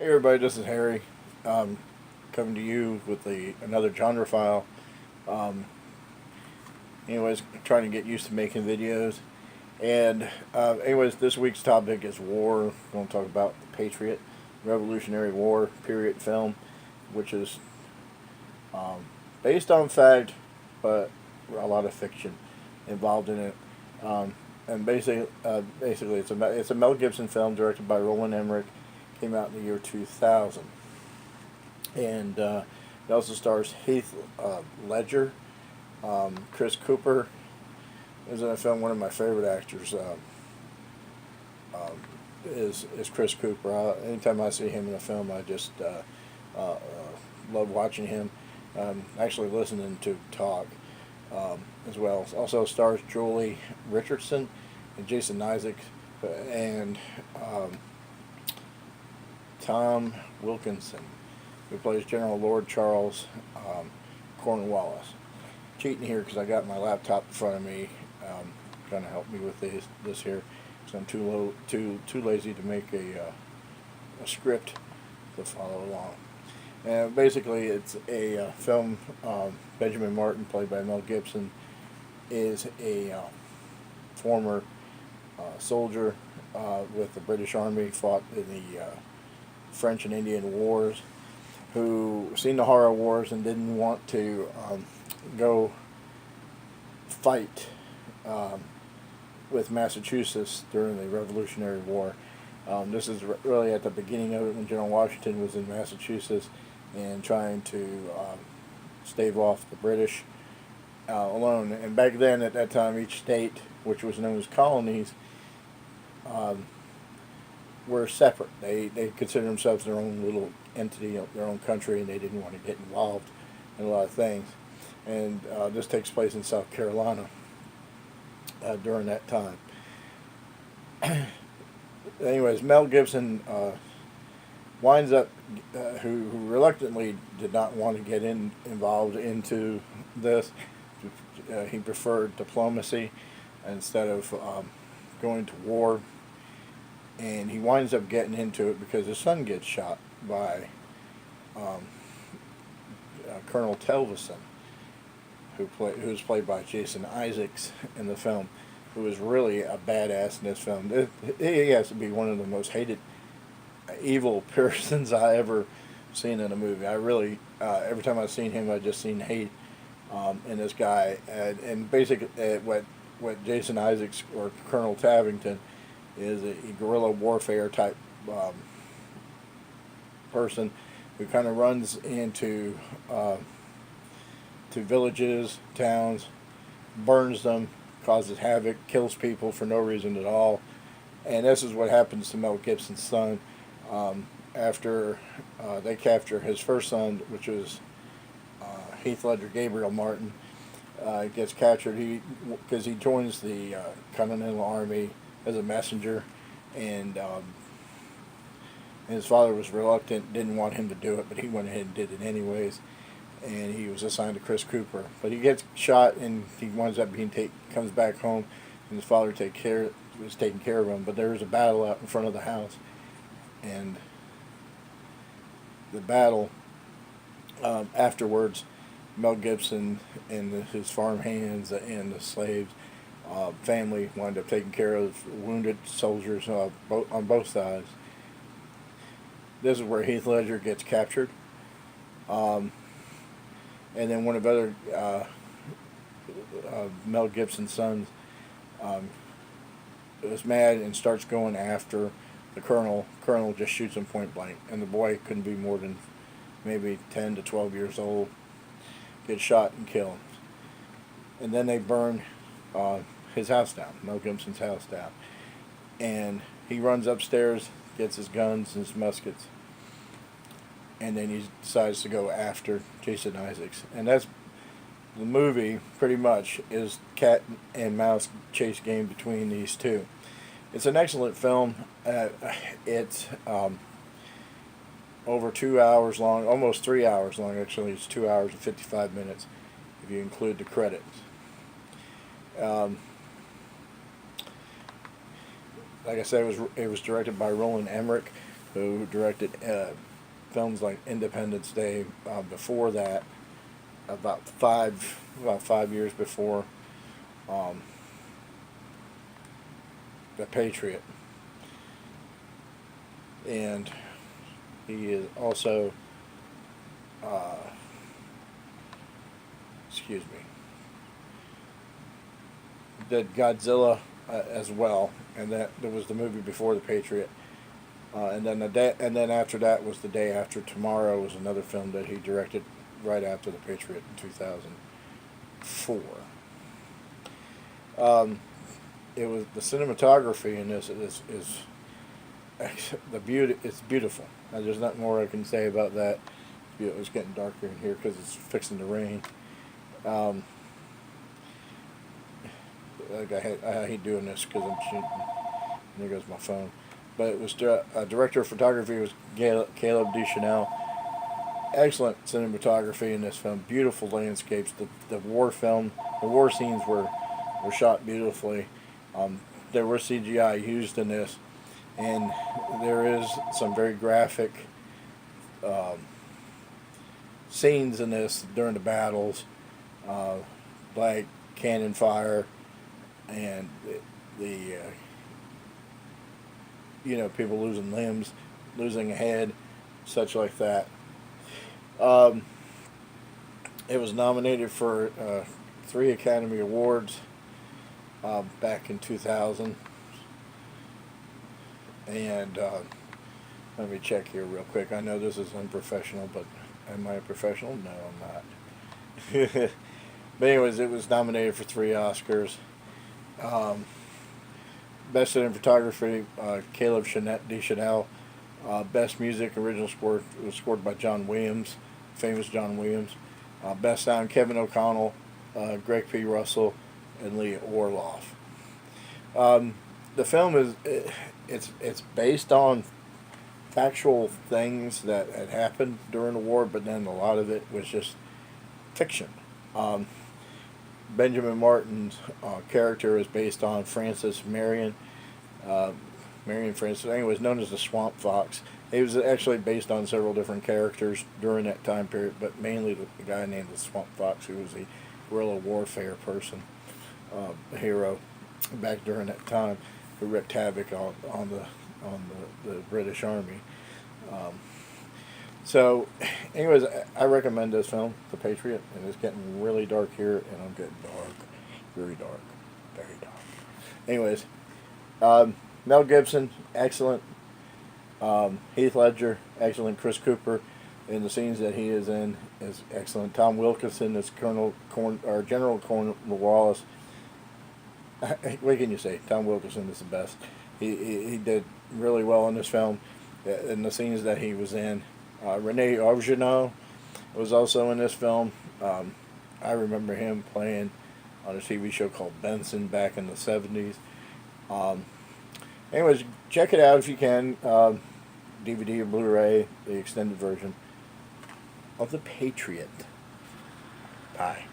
Hey everybody, this is Harry, coming to you with another genre file. Um, anyways, trying to get used to making videos. And anyways, this week's topic is war. We're going to talk about the Patriot, Revolutionary War period film, which is um, based on fact, but a lot of fiction involved in it. Um, and basically, it's a Mel Gibson film directed by Roland Emmerich. Came out in the year 2000, and it also stars Heath Ledger, Chris Cooper is in a film. One of my favorite actors is Chris Cooper. Anytime I see him in a film, I just love watching him. Actually, listening to talk as well. Also stars Julie Richardson and Jason Isaacs and Tom Wilkinson, who plays General Lord Charles Cornwallis. Cheating here because I got my laptop in front of me, kind of help me with this here, because I'm too lazy to make a script to follow along. And basically, it's a film. Benjamin Martin, played by Mel Gibson, is a former soldier with the British Army, fought in the French and Indian Wars, who seen the horror wars and didn't want to go fight with Massachusetts during the Revolutionary War. This is really at the beginning of it when General Washington was in Massachusetts and trying to stave off the British alone. And back then, at that time, each state, which was known as colonies, were separate. They considered themselves their own little entity, their own country, and they didn't want to get involved in a lot of things. And this takes place in South Carolina during that time. Anyways, Mel Gibson winds up, who reluctantly did not want to get involved into this. He preferred diplomacy instead of going to war. And he winds up getting into it because his son gets shot by Colonel Telvison, who's played by Jason Isaacs in the film, who is really a badass in this film. He has to be one of the most hated evil persons I ever seen in a movie. I really, every time I've seen him, I've just seen hate in this guy. And basically, what Jason Isaacs or Colonel Tavington is a guerrilla warfare type person who kind of runs into to villages, towns, burns them, causes havoc, kills people for no reason at all. And this is what happens to Mel Gibson's son after they capture his first son, which was Heath Ledger, Gabriel Martin. Gets captured because he joins the Continental Army as a messenger, and his father was reluctant, didn't want him to do it, but he went ahead and did it anyways, and he was assigned to Chris Cooper. But he gets shot, and he winds up comes back home, and his father was taking care of him. But there was a battle out in front of the house, and the battle afterwards, Mel Gibson and his farm hands and the slaves family wound up taking care of wounded soldiers on both sides. This is where Heath Ledger gets captured, and then one of the other Mel Gibson's sons is mad and starts going after the colonel. Colonel just shoots him point blank, and the boy couldn't be more than maybe 10 to 12 years old. Gets shot and killed, and then they burn his house down, Mel Gibson's house down, and he runs upstairs, gets his guns and his muskets, and then he decides to go after Jason Isaacs. And that's the movie. Pretty much is cat and mouse chase game between these two. It's an excellent film. It's over 2 hours long, almost 3 hours long. Actually, it's 2 hours and 55 minutes if you include the credits. Like I said, it was directed by Roland Emmerich, who directed films like Independence Day. Before that, about 5 years before, um, The Patriot, and he is also, uh, excuse me, did Godzilla as well, and that there was the movie before The Patriot, and then after that was The Day After Tomorrow, was another film that he directed right after The Patriot in 2004. It was the cinematography in this is the beauty. It's beautiful. There's nothing more I can say about that. It's getting darker in here because it's fixing to rain. Like I hate doing this because I'm shooting. There goes my phone. But it was director of photography was Caleb Deschanel. Excellent cinematography in this film. Beautiful landscapes. The war scenes were shot beautifully. There were CGI used in this, and there is some very graphic scenes in this during the battles, like cannon fire and the people losing limbs, losing a head, such like that. It was nominated for 3 Academy Awards back in 2000. And let me check here real quick. I know this is unprofessional, but am I a professional? No, I'm not. But anyways, it was nominated for 3 Oscars. Best in photography, Caleb Deschanel. Best music, original score was scored by John Williams, famous John Williams. Best sound, Kevin O'Connell, Greg P. Russell, and Lee Orloff. The film it's based on factual things that had happened during the war, but then a lot of it was just fiction. Benjamin Martin's character is based on Francis Marion. Marion Francis, anyways, known as the Swamp Fox. He was actually based on several different characters during that time period, but mainly the guy named the Swamp Fox, who was a guerrilla warfare person, a hero back during that time, who wreaked havoc on the British Army. So, anyways, I recommend this film, The Patriot, and it's getting really dark here, and I'm getting dark, very dark, very dark. Anyways, Mel Gibson, excellent. Heath Ledger, excellent. Chris Cooper, in the scenes that he is in, is excellent. Tom Wilkinson as General Cornwallis. What can you say? Tom Wilkinson is the best. He did really well in this film, in the scenes that he was in. Rene Auberjonois was also in this film. I remember him playing on a TV show called Benson back in the 70s. Anyways, check it out if you can. DVD or Blu-ray, the extended version of The Patriot. Bye.